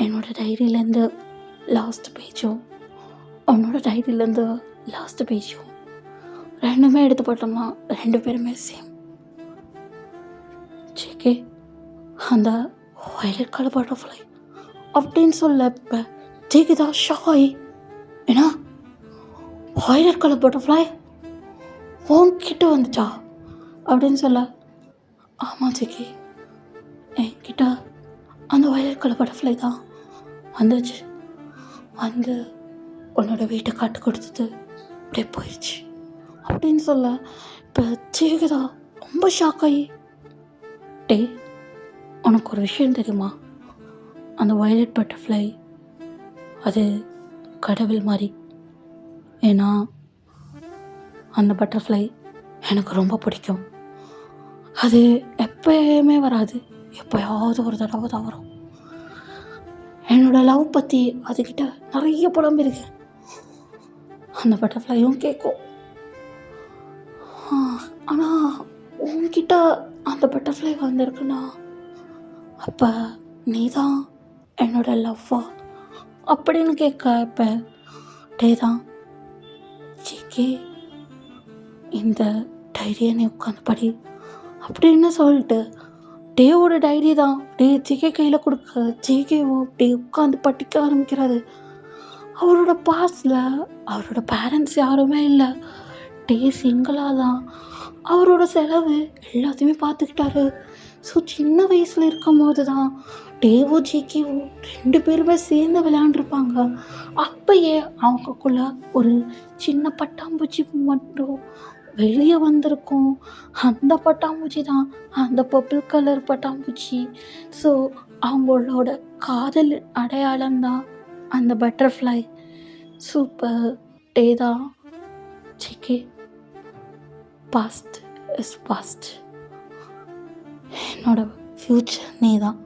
என்னோட டைரியிலேருந்து லாஸ்ட் பேஜும் உன்னோட டைரியிலேருந்து லாஸ்ட் பேஜும் ரெண்டுமே எடுத்து போட்டோம்னா 2 பேருமே சேம். சிக்கி அந்த வயலட் கலர் பட்டர்ஃப்ளை அப்படின்னு சொல்ல இப்போ ஜெயிக்குதா ஷாய். ஏன்னா வயலட் கலர் பட்டர்ஃப்ளை உன்கிட்ட வந்துச்சா அப்படின்னு சொல்ல, ஆமாம் ஜெக்கி, என்கிட்ட அந்த வயலட் கலர் பட்டர்ஃப்ளை தான் வந்துச்சு. வந்து உன்னோட வீட்டை காட்டு கொடுத்தது அப்படியே போயிடுச்சு அப்படின்னு சொல்ல, இப்போ ஜெயிக்குதா ரொம்ப ஷாக் ஆகி, டே உனக்கு ஒரு விஷயம் தெரியுமா? அந்த வயலட் பட்டர்ஃப்ளை அது கடவுள் மாதிரி. ஏன்னா அந்த பட்டர்ஃப்ளை எனக்கு ரொம்ப பிடிக்கும். அது எப்பயுமே வராது, எப்போயாவது ஒரு தடவை தான் வரும். என்னோடய லவ் பற்றி அதுக்கிட்ட நிறைய புலம்பிருக்கு. அந்த பட்டர்ஃப்ளையும் கேட்கும். ஆனால் உன்கிட்ட அந்த பட்டர்ஃப்ளை வந்திருக்குன்னா அப்போ நீ தான் என்னோட லவ்வா அப்படின்னு கேட்க, இப்போ டே தான், ஜிக்கி இந்த டைரியை நீ உட்காந்து படி அப்படின்னு சொல்லிட்டு டேவோட டைரி தான் டே ஜிகே கையில் கொடுக்க, ஜிகேவோ டே உட்காந்து படிக்க ஆரம்பிக்கிறாரு. அவரோட பாஸ்டில் அவரோட பேரண்ட்ஸ் யாருமே இல்லை. டே சிங்கிளாக தான் அவரோட செலவு எல்லாத்தையுமே பார்த்துக்கிட்டாரு. ஸோ சின்ன வயசில் இருக்கும் போது தான் டேவோ ஜிகேவோ 2 பேருமே சேர்ந்து விளையாண்டுருப்பாங்க. அப்பயே அவங்களுக்குள்ள ஒரு சின்ன பட்டாம்பூச்சி மட்டும் வெளியே வந்திருக்கும். அந்த பட்டாம்பூச்சி தான் அந்த பர்பிள் கலர் பட்டாம்பூச்சி. ஸோ அவங்களோட காதல் அடையாளம் தான் அந்த பட்டர்ஃப்ளை. சூப்பர் டே தான், ஜிகே பாஸ்ட் இஸ் பாஸ்ட். என்னோட ஃப்யூச்சர் நீ தான்,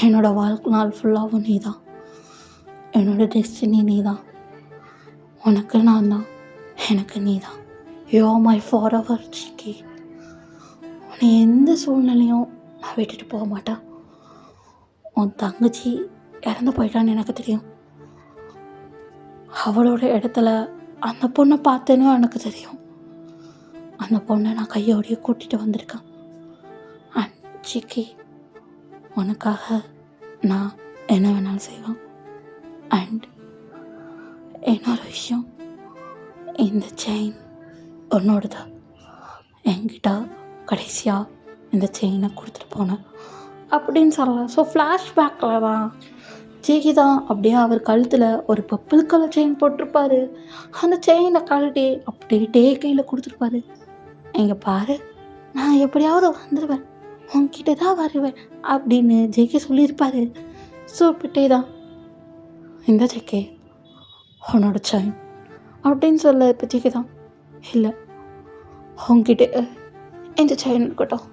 என்னோடய வாழ்க்கை நாள் ஃபுல்லாகவும் நீ தான், என்னோட டெஸ்டினி நீ தான். உனக்கு நான் தான், எனக்கு நீ தான். You are my for ever GK. உன்னை எந்த சூழ்நிலையும் நான் விட்டுட்டு போக மாட்டேன். உன் தங்கச்சி இறந்து போயிட்டான்னு எனக்கு தெரியும். அவளோட இடத்துல அந்த பொண்ணை பார்த்தேன்னு எனக்கு தெரியும். அந்த பொண்ணை நான் கையோடையே கூட்டிகிட்டு வந்திருக்கேன். அண்ட் ஜிகே, உனக்காக நான் என்ன வேணாலும் செய்வேன். அண்ட் இன்னொரு விஷயம், இந்த செயின் உன்னோடது. என்கிட்ட கடைசியாக இந்த செயினை கொடுத்துட்டு போனேன் அப்படின்னு சொல்லலாம். ஸோ ஃப்ளாஷ்பேக்கில் தான் ஜேகே தான் அப்படியே அவர் கழுத்தில் ஒரு பர்பிள் கலர் செயின் போட்டிருப்பாரு. அந்த செயினை கழட்டி அப்படியே டே கையில் கொடுத்துருப்பாரு. இங்கே பாரு, நான் எப்படியாவது வந்துடுவேன், உன்கிட்ட தான் வருவேன் அப்படின்னு ஜேகே சொல்லியிருப்பாரு. ஸோ இப்போ டே தான், இந்த ஜேகே உன்னோட செயின் அப்படின்னு சொல்ல இப்போ ஜேகே தான், இல்லை உன்கிட்ட இந்த செயின் இருக்கட்டும்,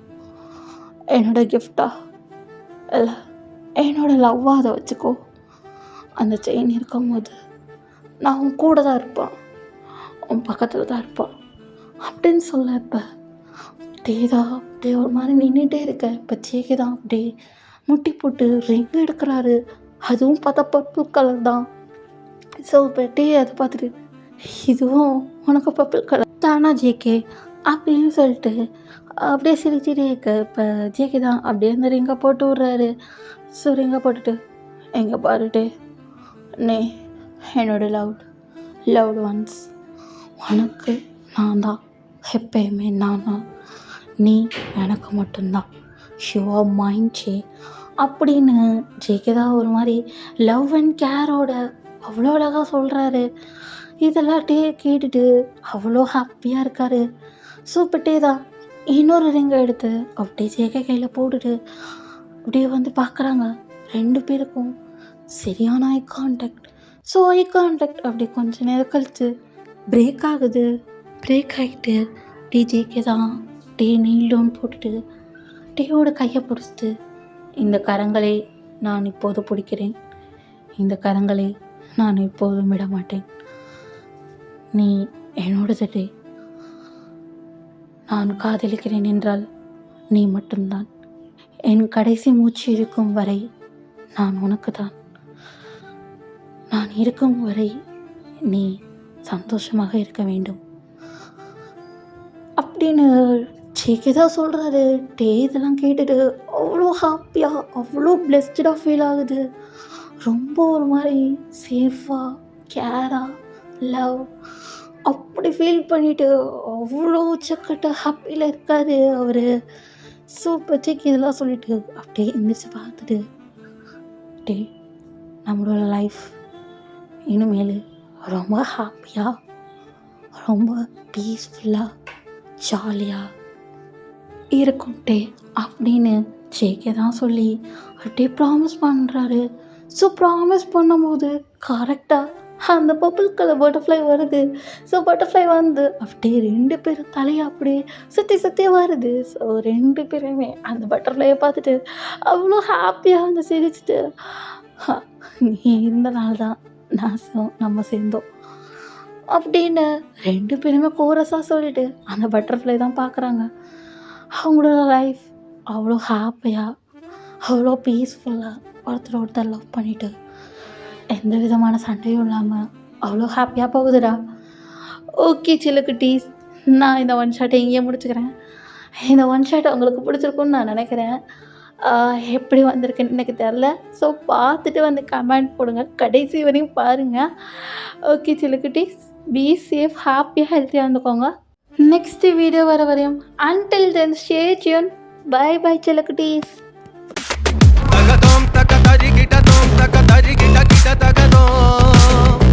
என்னோட கிஃப்டா இல்லை என்னோட லவ்வாக அதை வச்சுக்கோ. அந்த செயின் இருக்கும்போது நான் உன் கூட தான் இருப்பேன், உன் பக்கத்தில் தான் இருப்பேன் அப்படின்னு சொல்ல இப்போ டேதா அப்படியே ஒரு மாதிரி நின்றுட்டே இருக்க. இப்போ ஜேகே தான் அப்படியே முட்டி போட்டு ரிங் எடுக்கிறாரு. அதுவும் பார்த்தா பர்பிள் கலர் தான். ஸோ இப்போ டே அதை பார்த்துட்டு, இதுவும் உனக்கு பர்பிள் கலர் தானா ஜேகே அப்படின்னு சொல்லிட்டு அப்படியே சிரிச்சிட்டே இருக்க. இப்போ ஜேகே தான் அப்படியே அந்த ரிங்கை போட்டு விட்றாரு. ஸோ ரிங்கை போட்டுட்டு, எங்கே பாருட்டே, நீ என்னோட லவ்டு ஒன்ஸ், உனக்கு நான் தான், எப்பயுமே நான் தான், நீ எனக்கு மட்டும்தான், ஷுவர் மைண்ட் சே அப்படின்னு ஜேகே தான் ஒரு மாதிரி லவ் அண்ட் கேரோட அவ்வளோ அழகாக சொல்கிறாரு. இதெல்லாம் டே கேட்டுட்டு அவ்வளோ ஹாப்பியாக இருக்கார். சூப்பர் டே தான் இன்னொரு ரிங்கை எடுத்து அப்படியே ஜேகே கையில் போட்டுட்டு அப்படியே வந்து பார்க்குறாங்க. 2 பேருக்கும் சரியான eye contact. So eye contact அப்படி கொஞ்சம் நேரம் கழித்து பிரேக் ஆகுது. பிரேக் ஆகிட்டு ஜேகே தான் டே நீல் டவுன் போட்டுட்டு டேயோட கையை பிடிச்சிட்டு, இந்த கரங்களை நான் இப்போது பிடிக்கிறேன், இந்த கரங்களை நான் இப்போதும் விட மாட்டேன், நீ என்னோடது டே, நான் காதலிக்கிறேன் என்றால் நீ மட்டும்தான், என் கடைசி மூச்சு இருக்கும் வரை நான் உனக்கு தான், நான் இருக்கும் வரை நீ சந்தோஷமாக இருக்க வேண்டும் அப்படின்னு ஜேகே தான் சொல்கிறாரு. டே இதெல்லாம் கேட்டுட்டு அவ்வளோ ஹாப்பியாக அவ்வளோ பிளெஸ்டாக ஃபீல் ஆகுது. ரொம்ப ஒரு மாதிரி சேஃபாக கேராக லவ் அப்படி ஃபீல் பண்ணிவிட்டு அவ்வளோ சக்கட்ட ஹாப்பியில் இருக்கார் அவர். ஸோ இப்போதைக்கு இதெல்லாம் சொல்லிவிட்டு அப்படியே எந்திரிச்சு பார்த்துட்டு, டே நம்மளோட லைஃப் இனிமேல் ரொம்ப ஹாப்பியாக ரொம்ப பீஸ்ஃபுல்லாக ஜாலியாக இருக்கும் டே அப்படின்னு ஜேகே தான் சொல்லி அப்படியே ப்ராமிஸ் பண்ணுறாரு. ஸோ ப்ராமிஸ் பண்ணும்போது கரெக்டாக அந்த பர்பிள் கலர் பட்டர்ஃப்ளை வருது. ஸோ பட்டர்ஃப்ளை வந்து அப்படியே 2 பேரும் தலையை அப்படியே சுற்றி வருது. ஸோ 2 பேருமே அந்த பட்டர்ஃப்ளையை பார்த்துட்டு அவ்வளோ ஹாப்பியாக வந்து சிரிச்சிட்டு, நீ இருந்தனால தான் நம்ம சேர்ந்தோம் அப்படின்னு 2 பேருமே கோரஸாக சொல்லிட்டு அந்த பட்டர்ஃப்ளை தான் பார்க்குறாங்க. அவங்களோட லைஃப் அவ்வளோ ஹாப்பியாக அவ்வளோ பீஸ்ஃபுல்லாக ஒருத்தர் லவ் பண்ணிவிட்டு எந்த விதமான சண்டையும் இல்லாமல் அவ்வளோ ஹாப்பியாக போகுதுடா. ஓகே சில்லுக்குட்டீஸ், நான் இந்த ஒன் ஷாட்டை இங்கேயே முடிச்சுக்கிறேன். இந்த ஒன் ஷாட் உங்களுக்கு பிடிச்சிருக்குன்னு நான் நினைக்கிறேன். எப்படி வந்திருக்குன்னு எனக்கு தெரில. ஸோ பார்த்துட்டு வந்து கமெண்ட் போடுங்க, கடைசி வரையும் பாருங்கள். ஓகே சில்லுக்குட்டீஸ், பி சேஃப், ஹாப்பியாக ஹெல்த்தியாக இருந்துக்கோங்க. நெக்ஸ்ட் வீடியோ வர வரையும் until then stay tuned. Bye bye சில்லுக்குட்டீஸ். தகதோம் தக தரி கிட்ட தோம் தக தரி கிட்ட கிட்ட தகதோம்